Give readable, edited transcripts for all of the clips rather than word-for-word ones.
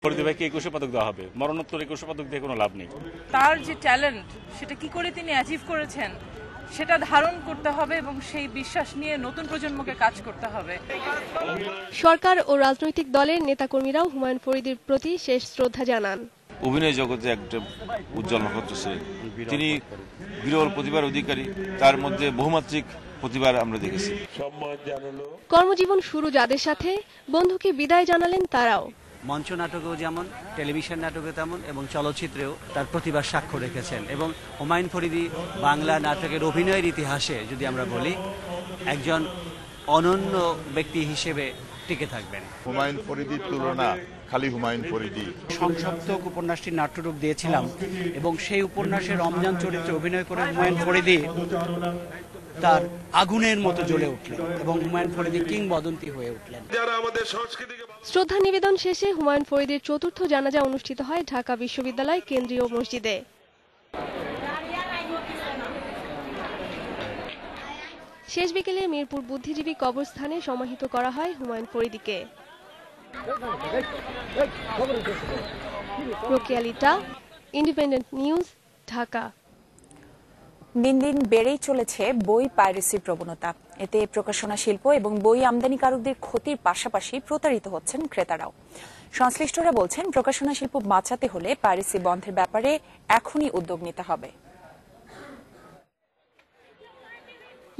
ফরিদী ভাইকে 21 পদক দেওয়া হবে, মরণোত্তর 21 পদক দিয়ে কোনো লাভ নেই। তার যে ট্যালেন্ট সেটা কি করে তিনি অ্যাচিভ করেছেন সেটা ধারণ করতে হবে এবং সেই বিশ্বাস নিয়ে নতুন প্রজন্মকে কাজ করতে হবে। সরকার ও রাজনৈতিক দলের নেতাকর্মীরাও হুমায়ুন ফরিদীর প্রতি শেষ শ্রদ্ধা জানান। অভিনয় জগতে একটা উজ্জ্বল নক্ষত্র সে, তিনি বিরল প্রতিভার অধিকারী, তার মধ্যে বহুমাত্রিক প্রতিভা আমরা দেখেছি। কর্মজীবন শুরু যাদের সাথে, বন্ধুকে বিদায় জানালেন তারাও। মঞ্চ নাটকেও যেমন, টেলিভিশন নাটকে তেমন, এবং চলচ্চিত্রেও তার প্রতিভার সাক্ষ্য রেখেছেন। এবং হুমায়ুন ফরিদী বাংলা নাটকের অভিনয়ের ইতিহাসে যদি আমরা বলি, একজন অনন্য ব্যক্তি হিসেবে টিকে থাকবেন। হুমায়ুন ফরিদীর তুলনা খালি হুমায়ুন ফরিদী। সংসপ্তক উপন্যাসটি নাট্যরূপ দিয়েছিলাম এবং সেই উপন্যাসে রমজান চরিত্রে অভিনয় করে হুমায়ুন ফরিদী তার আগুনের মতো জ্বলে উঠলেন এবং হুমায়ুন ফরিদী কিংবদন্তি হয়ে উঠলেন। শ্রদ্ধা নিবেদন শেষে হুমায়ুন ফরিদীর চতুর্থ জানাজা অনুষ্ঠিত হয় ঢাকা বিশ্ববিদ্যালয় কেন্দ্রীয় মসজিদে। শেষ বিকেলে মিরপুর বুদ্ধিজীবী কবরস্থানে সমাহিত করা হয় হুমায়ুন ফরিদীকে। Rokeya Lita, independent news, Dhaka. দিন দিন বেড়েই চলেছে বই পাইরেসির প্রবণতা। এতে প্রকাশনা শিল্প এবং বই আমদানিকারকদের ক্ষতির পাশাপাশি প্রতারিত হচ্ছেন ক্রেতারাও। সংশ্লিষ্টরা বলছেন, প্রকাশনা শিল্প বাঁচাতে হলে পাইরেসি বন্ধের ব্যাপারে এখনই উদ্যোগ নিতে হবে।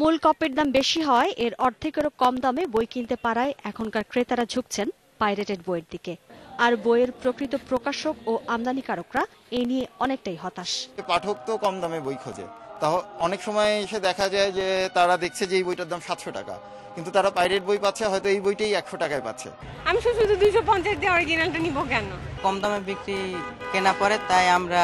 মূল কপির দাম বেশি হয়, এর অর্ধেকেরও কম দামে বই কিনতে পারায় এখনকার ক্রেতারা ঝুঁকছেন পাইরেটেড বইয়ের দিকে। আর বইয়ের প্রকৃত প্রকাশক ও আমদানিকারকরা এই নিয়ে অনেকটাই হতাশ। পাঠক তো কম দামে বই খোঁজে, তা অনেক সময় এসে দেখা যায় যে তারা দেখছে যে এই বইটার দাম 700 টাকা, কিন্তু তারা পাইরেট বই পাচ্ছে হয়তো এই বইটাই 100 টাকায় পাচ্ছে। আমি শুধু 250 দিয়ে অরিজিনালটা নিব কেন? কম দামে বিক্রি কেনা পরে তাই আমরা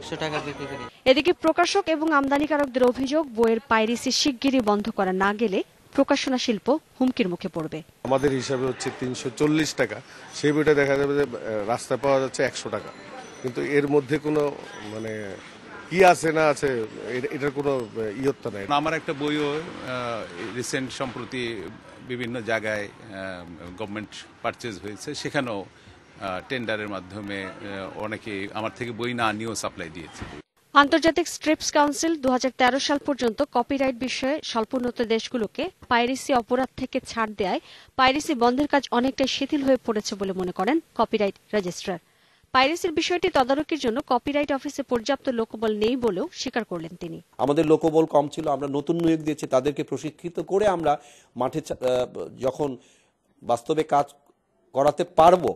100 টাকা বিক্রি করি। এদিকে প্রকাশক এবং আমদানিকারকদের অভিযোগ, বইয়ের পাইরেসি শিগগিরই বন্ধ করা না গেলে প্রকাশনা শিল্প হুমকির মুখে পড়বে। আমাদের হিসাবে হচ্ছে 340 টাকা, সেই বইটা দেখা যাবে যে রাস্তায় পাওয়া যাচ্ছে 100 টাকা, কিন্তু এর মধ্যে কোনো মানে কি আছে না আছে এটার কোনো ইয়ত্তা নাই। আমার একটা বইও রিসেন্ট সম্প্রতি বিভিন্ন জায়গায় গভর্নমেন্ট পারচেজ হয়েছে, সেখানেও টেন্ডারের মাধ্যমে অনেকে আমার থেকে বই না নিয়েও সাপ্লাই দিয়েছে। আন্তর্জাতিক স্ট্রিপস কাউন্সিল 2013 সাল পর্যন্ত কপিরাইট বিষয়ে স্বল্পোন্নত দেশগুলোকে পাইরেসি অপরাধ থেকে ছাড় দেয় পাইরেসি বন্ধের কাজ অনেকটাই শিথিল হয়ে পড়েছে বলে মনে করেন কপিরাইট রেজিস্ট্রার। পাইরেসির বিষয়টি তদারকির জন্য কপিরাইট অফিসে পর্যাপ্ত লোকবল নেই বলেও স্বীকার করলেন তিনি। আমাদের লোকবল কম ছিল, আমরা নতুন নিয়োগ দিয়েছি, তাদেরকে প্রশিক্ষিত করে আমরা মাঠে যখন বাস্তবে কাজ করাতে পারবো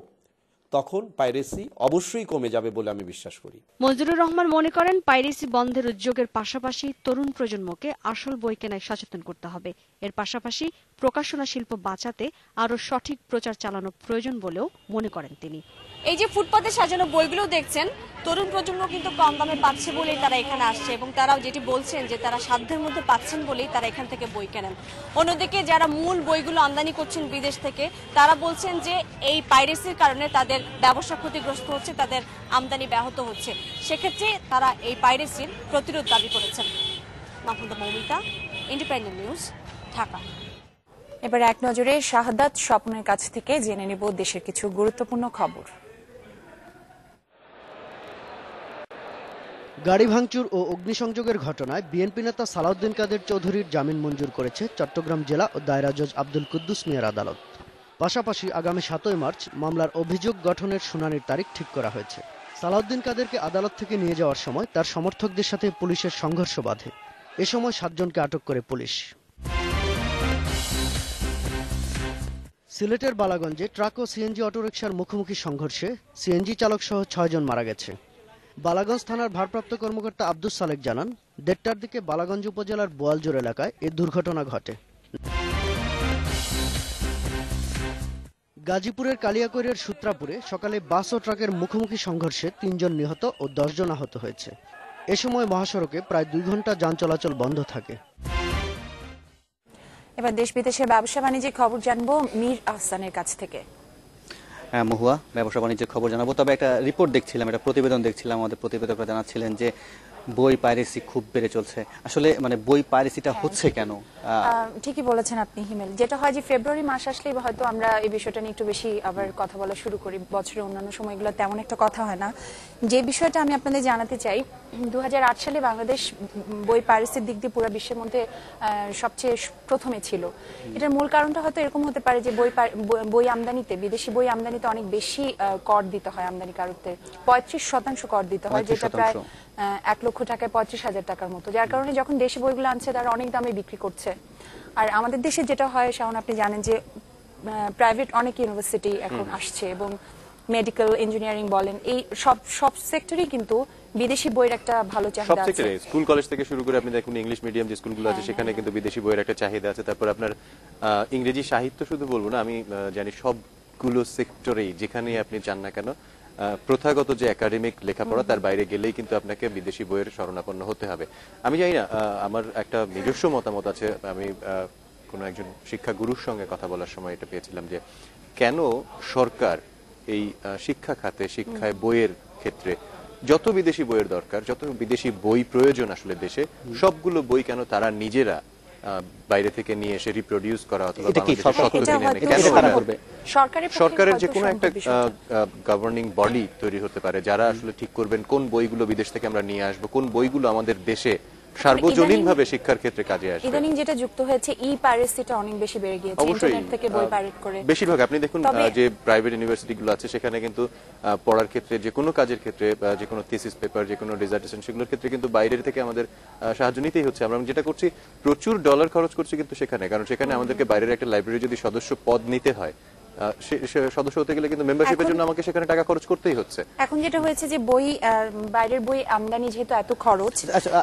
তখন পাইরেসি অবশ্যই কমে যাবে বলে আমি বিশ্বাস করি। মঞ্জুরুর রহমান মনে করেন, পাইরেসি বন্ধের উদ্যোগের পাশাপাশি তরুণ প্রজন্মকে আসল বই কেনায় সচেতন করতে হবে। এর পাশাপাশি প্রকাশনা শিল্প বাঁচাতে আরো সঠিক প্রচার চালানো প্রয়োজন বলেও মনে করেন তিনি। এই যে ফুটপাতে সাজানো বইগুলো দেখছেন, তরুণ প্রজন্ম কিন্তু কম দামে পাচ্ছে বলেই তারা এখানে আসছে এবং তারাও যেটি বলছেন যে তারা সাধ্যের মধ্যে পাচ্ছেন বলেই তারা এখান থেকে বই কেনেন। অন্যদিকে যারা মূল বইগুলো আমদানি করছেন বিদেশ থেকে, তারা বলছেন যে এই পাইরেসির কারণে তাদের ব্যবসা ক্ষতিগ্রস্ত হচ্ছে, তাদের আমদানি ব্যাহত হচ্ছে। সেক্ষেত্রে তারা এই পাইরেসির প্রতিরোধ দাবি করেছেন। Mahmuda Moumita, independent news, Dhaka. এবার এক নজরে শাহাদাত স্বপ্নের কাছ থেকে জেনে নেব দেশের কিছু গুরুত্বপূর্ণ খবর। গাড়ি ভাঙচুর ও অগ্নিসংযোগের ঘটনায় বিএনপি নেতা সালাউদ্দিন কাদের চৌধুরীর জামিন মঞ্জুর করেছে চট্টগ্রাম জেলা ও দায়রা জজ আব্দুল কুদ্দুস মিয়ার আদালত। পাশাপাশি আগামী 7 মার্চ মামলার অভিযোগ গঠনের শুনানির তারিখ ঠিক করা হয়েছে। সালাউদ্দিন কাদেরকে আদালত থেকে নিয়ে যাওয়ার সময় তার সমর্থকদের সাথে পুলিশের সংঘর্ষ বাধে। এ সময় 7 জনকে আটক করে পুলিশ। সিলেটের বালাগঞ্জে ট্রাক ও সিএনজি অটোরিকশার মুখোমুখি সংঘর্ষে সিএনজি চালক সহ 6 জন মারা গেছে। বালাগঞ্জ থানার ভারপ্রাপ্ত কর্মকর্তা আব্দুস সালেক জানান, 1:30টার দিকে বালাগঞ্জ উপজেলার বোয়ালজোর এলাকায় এ দুর্ঘটনা ঘটে। গাজীপুরের কালিয়াকৈরের সূত্রাপুরে সকালে বাস ও ট্রাকের মুখোমুখি সংঘর্ষে 3 জন নিহত ও 10 জন আহত হয়েছে। এ সময় মহাসড়কে প্রায় 2 ঘন্টা যান চলাচল বন্ধ থাকে। এবার দেশ বিদেশের ব্যবসা বাণিজ্যের খবর জানবো মীর আহসানের কাছ থেকে। মহুয়া, ব্যবসা বাণিজ্যের খবর জানাবো, তবে একটা রিপোর্ট দেখছিলাম, একটা প্রতিবেদন দেখছিলাম। আমাদের প্রতিবেদকরা জানাচ্ছিলেন যে বই পাইরেসি খুব বেড়ে চলছে, আসলে মানে বই পাইরেসিটা হচ্ছে কেন? ঠিকই বলেছেন আপনি হিমেল, যেটা হয় যে ফেব্রুয়ারি মাস আসলেই হয়তো আমরা এই বিষয়টা নিয়ে একটু বেশি আবার কথা বলা শুরু করি, বছরের অন্যান্য সময়গুলো তেমন একটা কথা হয় না। যে বিষয়টা আমি আপনাদের জানাতে চাই, 2008 সালে বাংলাদেশ বই পাইরেসির দিক দিয়ে পুরো বিশ্বের মধ্যে সবচেয়ে প্রথমে ছিল। এটার মূল কারণটা হয়তো এরকম হতে পারে যে বই আমদানিতে, বিদেশি বই আমদানিতে অনেক বেশি কর দিতে হয় আমদানিকারকদের, 35% কর দিতে হয়, যেটা প্রায় 1 লক্ষ টাকায় 35,000 টাকার মতো, যার কারণে যখন দেশি বইগুলো আনছে তারা অনেক দামে বিক্রি করছে। আর আমাদের দেশে যেটা হয় শাওন, আপনি জানেন যে প্রাইভেট অনেক ইউনিভার্সিটি এখন আসছে এবং মেডিকেল ইঞ্জিনিয়ারিং বলেন, এই সব সেক্টরেই কিন্তু বিদেশি বইয়ের একটা ভালো চাহিদা আছে। স্কুল কলেজ থেকে শুরু করে আপনি দেখুন ইংলিশ মিডিয়াম যে স্কুলগুলো আছে সেখানে কিন্তু বিদেশি বইয়ের একটা চাহিদা আছে। তারপর আপনার ইংরেজি সাহিত্য শুধু বলবো না, আমি জানি সবগুলো সেক্টরেই যেখানে আপনি চান না কেন প্রথাগত যে একাডেমিক লেখাপড়া তার বাইরে গেলেই কিন্তু আপনাকে বিদেশি বইয়ের শরণাপন্ন হতে হবে। আমি জানি না, আমার একটা নিজস্ব মতামত আছে, আমি কোনো একজন শিক্ষা গুরুর সঙ্গে কথা বলার সময় এটা পেয়েছিলাম যে কেন সরকার এই শিক্ষা খাতে, শিক্ষায় বইয়ের ক্ষেত্রে যত বিদেশি বইয়ের দরকার, যত বিদেশি বই প্রয়োজন আসলে দেশে, সবগুলো বই কেন তারা নিজেরা বাইরে থেকে নিয়ে এসে রিপ্রোডিউস করা অথবা সরকারের যে কোনো একটা গভর্নিং বডি তৈরি হতে পারে যারা আসলে ঠিক করবেন কোন বইগুলো বিদেশ থেকে আমরা নিয়ে আসবো, কোন বইগুলো আমাদের দেশে সার্বজনীনভাবে শিক্ষার ক্ষেত্রে কাজে আসবে। ইদানিং যেটা যুক্ত হয়েছে ই-পাইরেসিটা অনেক বেশি বেড়ে গিয়েছে, ইন্টারনেট থেকে বই পাইরেট করে। বেশিরভাগ আপনি দেখুন যে প্রাইভেট ইউনিভার্সিটিগুলো আছে সেখানে কিন্তু পড়ার ক্ষেত্রে, যে কোনো কাজের ক্ষেত্রে, যে কোনো থিসিস পেপার, যে কোনো ডিসার্টেশন, সেগুলোর ক্ষেত্রে কিন্তু বাইরের থেকে আমাদের সাহায্য নিতেই হচ্ছে। আমরা যেটা করছি, প্রচুর ডলার খরচ করছি কিন্তু সেখানে, কারণ সেখানে আমাদেরকে বাইরের একটা লাইব্রেরি যদি সদস্য পদ নিতে হয়, সদস্য হতে গেলে কিন্তু মেম্বারশিপের জন্য আমাকে সেখানে টাকা খরচ করতেই হচ্ছে। এখন যেটা হয়েছে যে বই, বাইরের বই আমদানি যেহেতু এত খরচ,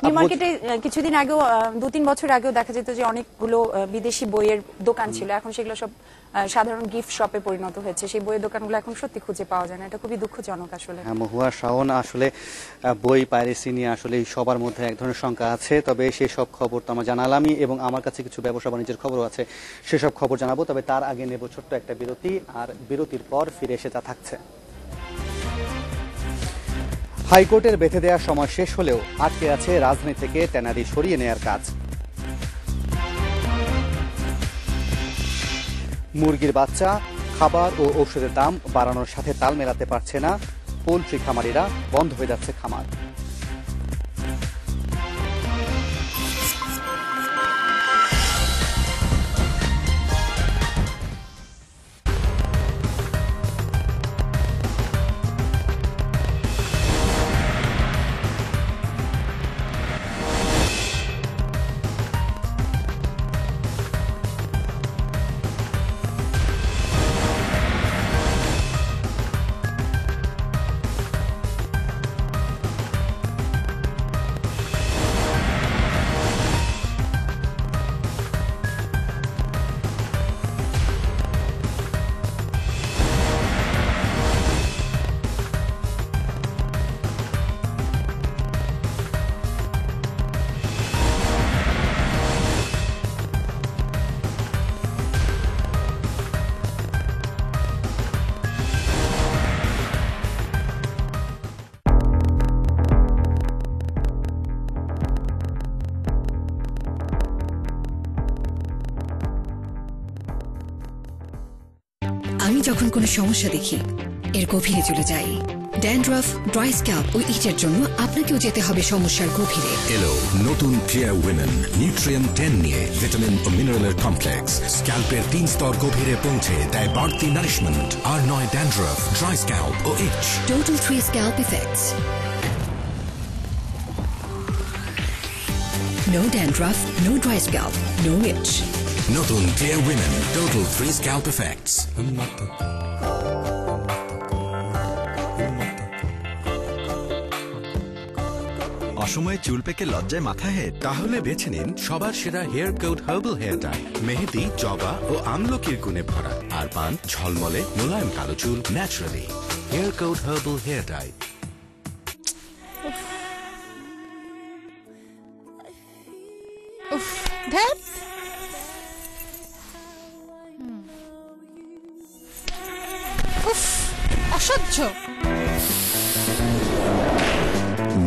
নিউ মার্কেটে কিছুদিন আগেও 2-3 বছর আগেও দেখা যেত যে অনেকগুলো বিদেশি বইয়ের দোকান ছিল, এখন সেগুলো সব সাধারণ গিফট শপে পরিণত হয়েছে। সেই বইয়ের দোকানগুলো এখন সত্যি খুঁজে পাওয়া যায় না, এটা খুবই দুঃখজনক আসলে। মহুয়া, শাওন, আসলে বই পাইরেসি নিয়ে আসলে সবার মধ্যে এক ধরনের শঙ্কা আছে, তবে সেসব খবর তো আমরা জানালামই এবং আমার কাছে কিছু ব্যবসা বাণিজ্যের খবরও আছে, সেসব খবর জানাবো। তবে তার আগে নেব ছোট্ট একটা বিরতি, আর বিরতির পর ফিরে এসে তা থাকছে। হাইকোর্টের বেঁধে দেওয়ার সময় শেষ হলেও আটকে আছে রাজধানী থেকে ট্যানারি সরিয়ে নেয়ার কাজ। মুরগির বাচ্চা, খাবার ও ঔষধের দাম বাড়ানোর সাথে তাল মেলাতে পারছে না পোলট্রি খামারিরা, বন্ধ হয়ে যাচ্ছে খামার। আমি যখন কোনো সমস্যা দেখি এর গভীরে চলে যাই। ড্যান্ড্রাফ, ড্রাই স্ক্যাল্প ও ইচের জন্য আপনাকেও যেতে হবে সমস্যার গভীরে। এলো নতুন ক্লিয়ার উইমেন নিউট্রিয়েন্ট 10 নিয়ে ভিটামিন ও মিনারেলের কমপ্লেক্স। স্ক্যাল্পের 3 স্তর গভীরে পৌঁছে দেয় বাড়তি নারিশমেন্ট। আর নয় ড্যান্ড্রাফ, ড্রাই স্ক্যাল্প ও itch. Total 3 scalp effects. No dandruff, no dry scalp, no itch. নতুন clear women total 3 scalp effects. অসময়ে চুল পেকে লজ্জায় মাথা হেট? তাহলে বেছে নিন সবার সেরা hair coat herbal hair die. মেহেদি, জবা ও আমলকির গুণে ভরা, আর পান ঝলমলে মোলায়েম কালো চুল naturally. Hair coat herbal hair dye. অসহ্য।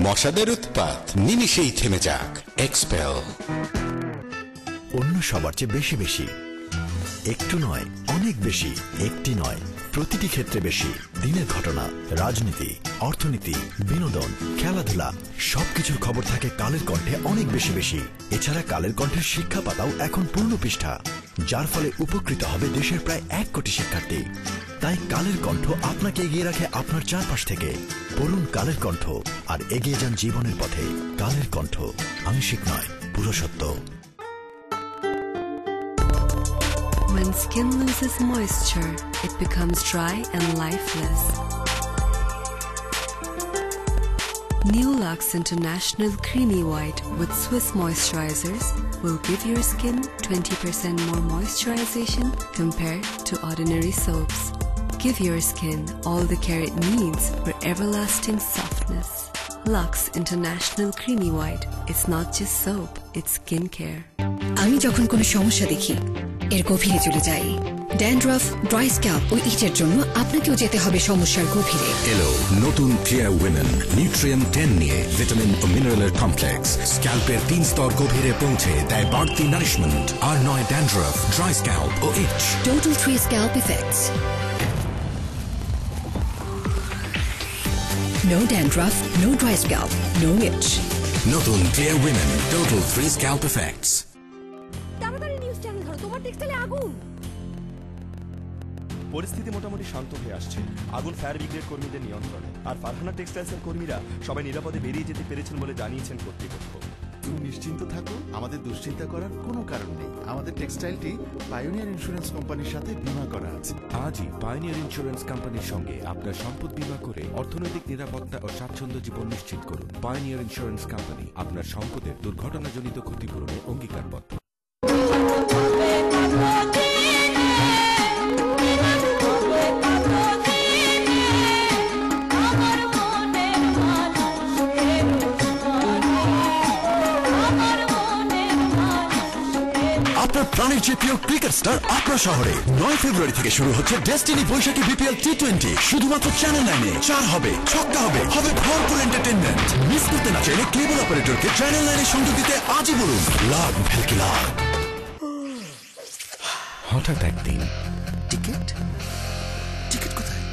মশাদের উৎপাত নিমিষেই থেমে যাক। এক্সপেল। অন্য সবার চেয়ে বেশি বেশি, একটু নয় অনেক বেশি, একটি নয় প্রতিটি ক্ষেত্রে বেশি। দিনের ঘটনা, রাজনীতি, অর্থনীতি, বিনোদন, খেলাধুলা সবকিছুর খবর থাকে কালের কণ্ঠে অনেক বেশি বেশি। এছাড়া কালের কণ্ঠের শিক্ষা পাতাও এখন পূর্ণ পৃষ্ঠা, যার ফলে উপকৃত হবে দেশের প্রায় 1 কোটি শিক্ষার্থী। তাই কালের কণ্ঠ আপনাকে এগিয়ে রাখে আপনার চারপাশ থেকে। পড়ুন কালের কণ্ঠ আর এগিয়ে যান জীবনের পথে। কালের কণ্ঠ, আংশিক নয় পুরো সত্য। When skin loses moisture, it becomes dry and lifeless. New Lux International Creamy White with Swiss moisturizers will give your skin 20% more moisturization compared to ordinary soaps. Give your skin all the care it needs for everlasting softness. Lux International Creamy White. It's not just soap, it's skincare. আমি যখন কোনো সমস্যা দেখি এর গভীরে চলে যাই। Dandruff, dry scalp ও ইচের জন্য আপনাকেও যেতে হবে সমস্যার গভীরে। এলো নতুন ক্লিয়ার উইমেন নিউট্রিয়েন্ট 10 নিয়ে ভিটামিন ও মিনারেলের কমপ্লেক্স। স্ক্যাল্পের 3 স্তর গভীরে পৌঁছে দেয় বাড়তি নারিশমেন্ট। আর নয় ড্যান্ড্রাফ, ড্রাই স্ক্যাল্প ও itch. Total 3 scalp effects. No dandruff, no dry scalp, no itch. নতুন clear women total 3 scalp effects. তাড়াতাড়ি নিউজ চ্যানেল ধরো, তোমার টেক্সটাইলে আগুন। পরিস্থিতি মোটামুটি শান্ত হয়ে আসছে। আগুন ফায়ার ব্রিগেড কর্মীদের নিয়ন্ত্রণে। আর ফারহানা টেক্সটাইলসের কর্মীরা সবাই নিরাপদে বেরিয়ে যেতে পেরেছেন বলে জানিয়েছেন কর্তৃপক্ষ। তুমি নিশ্চিন্ত থাকো, আমাদের দুশ্চিন্তা করার কোনো কারণ নেই। আমাদের টেক্সটাইলটি পায়োনিয়ার ইন্স্যুরেন্স কোম্পানির সাথে বীমা করা আছে। আজই পায়োনিয়ার ইন্স্যুরেন্স কোম্পানির সঙ্গে আপনার সম্পদ বীমা করে অর্থনৈতিক নিরাপত্তা ও স্বাচ্ছন্দ্য জীবন নিশ্চিত করুন। পায়োনিয়ার ইন্স্যুরেন্স কোম্পানি আপনার সম্পদের দুর্ঘটনাজনিত ক্ষতিপূরণে অঙ্গীকারবদ্ধ। আপনার প্রাণের চেয়ে প্রিয় ক্রিকেট স্টার আপনার শহরে 9 ফেব্রুয়ারি থেকে শুরু হচ্ছে ডেস্টিনি বৈশাখী বিপিএল টি20। শুধুমাত্র চ্যানেল 9-এ 4 হবে, ছক্কা হবে, ভরপুর এন্টারটেইনমেন্ট। মিস করতে না চাইলে কেবল অপারেটরকে চ্যানেল 9-এ সংযোগ দিতে আজই বলুন লাভ ভেলকি লাভ। হঠাৎ একদিন টিকিট কোথায়?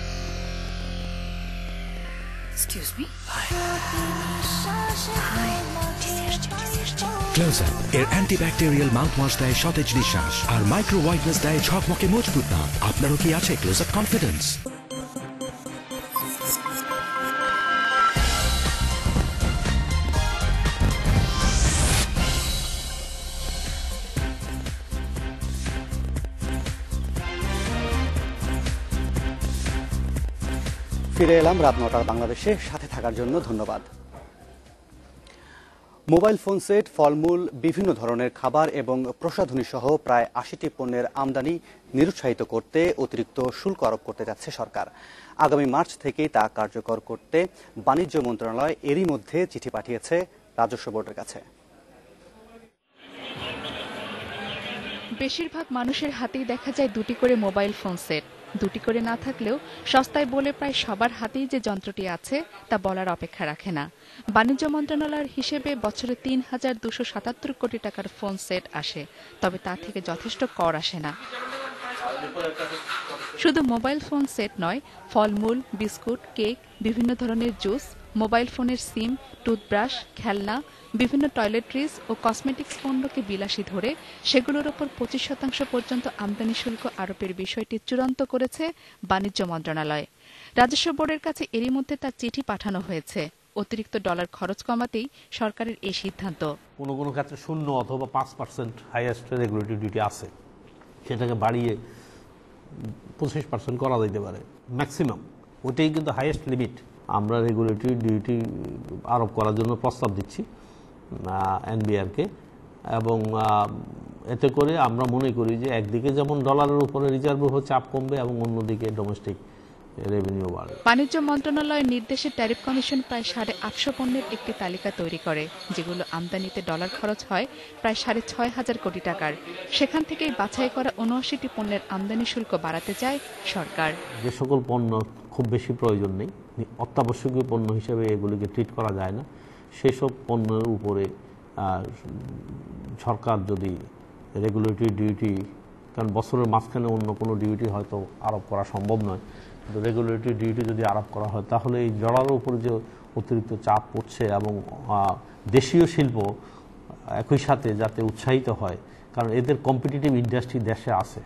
Excuse me? ক্লোজ আপ এর অ্যান্টিব্যাকটেরিয়াল মাউথওয়াশ দেয় সতেজ নিঃশ্বাস আর মাইক্রো হোয়াইটনেস দেয় ঝকমকে মজবুত দাঁত। আপনারও কি আছে ক্লোজ আপ কনফিডেন্স? ফিরে এলাম রাত 9টার বাংলাদেশে। সাথে থাকার জন্য ধন্যবাদ। মোবাইল ফোন সেট, ফলমূল, বিভিন্ন ধরনের খাবার এবং প্রসাধনী সহ প্রায় 80টি পণ্যের আমদানি নিরুৎসাহিত করতে অতিরিক্ত শুল্ক আরোপ করতে যাচ্ছে সরকার। আগামী মার্চ থেকেই তা কার্যকর করতে বাণিজ্য মন্ত্রণালয় এরই মধ্যে চিঠি পাঠিয়েছে রাজস্ব বোর্ডের কাছে। বেশিরভাগ মানুষের হাতেই দেখা যায় 2টি করে মোবাইল ফোন সেট। 2টি করে না থাকলেও সস্তায় বলে প্রায় সবার হাতেই যে যন্ত্রটি আছে তা বলার অপেক্ষা রাখে না। বাণিজ্য মন্ত্রণালয়ের হিসেবে বছরে 3,277 কোটি টাকার ফোন সেট আসে, তবে তা থেকে যথেষ্ট কর আসে না। শুধু মোবাইল ফোন সেট নয়, ফলমূল, বিস্কুট, কেক, বিভিন্ন ধরনের জুস, মোবাইল ফোনের সিম, টুথব্রাশ, খেলনা, বিভিন্ন টয়লেট্রিজ ও কসমেটিক্স পণ্যকে বিলাসী ধরে সেগুলোর ওপর 25% পর্যন্ত আমদানি শুল্ক আরোপের বিষয়টি চূড়ান্ত করেছে বাণিজ্য মন্ত্রণালয়। রাজস্ব বোর্ডের কাছে এরই মধ্যে তার চিঠি পাঠানো হয়েছে। অতিরিক্ত ডলার খরচ কমাতেই সরকারের এই সিদ্ধান্ত। কোনো কোনো ক্ষেত্রে 0 অথবা 5% হাইয়েস্ট রেগুলেটরি ডিউটি আছে, সেটাকে বাড়িয়ে 25% করা যেতে পারে ম্যাক্সিমাম। ওইটাই কিন্তু হাইয়েস্ট লিমিট। আমরা রেগুলেটরি ডিউটি আরোপ করার জন্য প্রস্তাব দিচ্ছি এনবিআরকে, এবং এতে করে আমরা মনে করি যে একদিকে যেমন ডলারের উপরে রিজার্ভ চাপ কমবে এবং অন্যদিকে ডোমেস্টিক রেভিনিউ বাড়বে। বাণিজ্য মন্ত্রণালয়ের নির্দেশে ট্যারিফ কমিশন প্রায় 850 পণ্যের একটি তালিকা তৈরি করে, যেগুলো আমদানিতে ডলার খরচ হয় প্রায় 6,500 কোটি টাকার। সেখান থেকেই বাছাই করা 79টি পণ্যের আমদানি শুল্ক বাড়াতে চায় সরকার। যে সকল পণ্য খুব খুব বেশি প্রয়োজন নেই, অত্যাবশ্যকীয় পণ্য হিসেবে এগুলিকে ট্রিট করা যায় না। সেসব পণ্যের উপরে সরকার যদি রেগুলেটরি ডিউটি, কারণ বছরের মাঝখানে অন্য কোনো ডিউটি হয়তো আরোপ করা সম্ভব নয়, কিন্তু রেগুলেটরি ডিউটি যদি আরোপ করা হয় তাহলে এই জড়ার উপরে যে অতিরিক্ত চাপ পড়ছে এবং দেশীয় শিল্প একই সাথে যাতে উৎসাহিত হয়, কারণ এদের কম্পিটিটিভ ইন্ডাস্ট্রি দেশে আছে।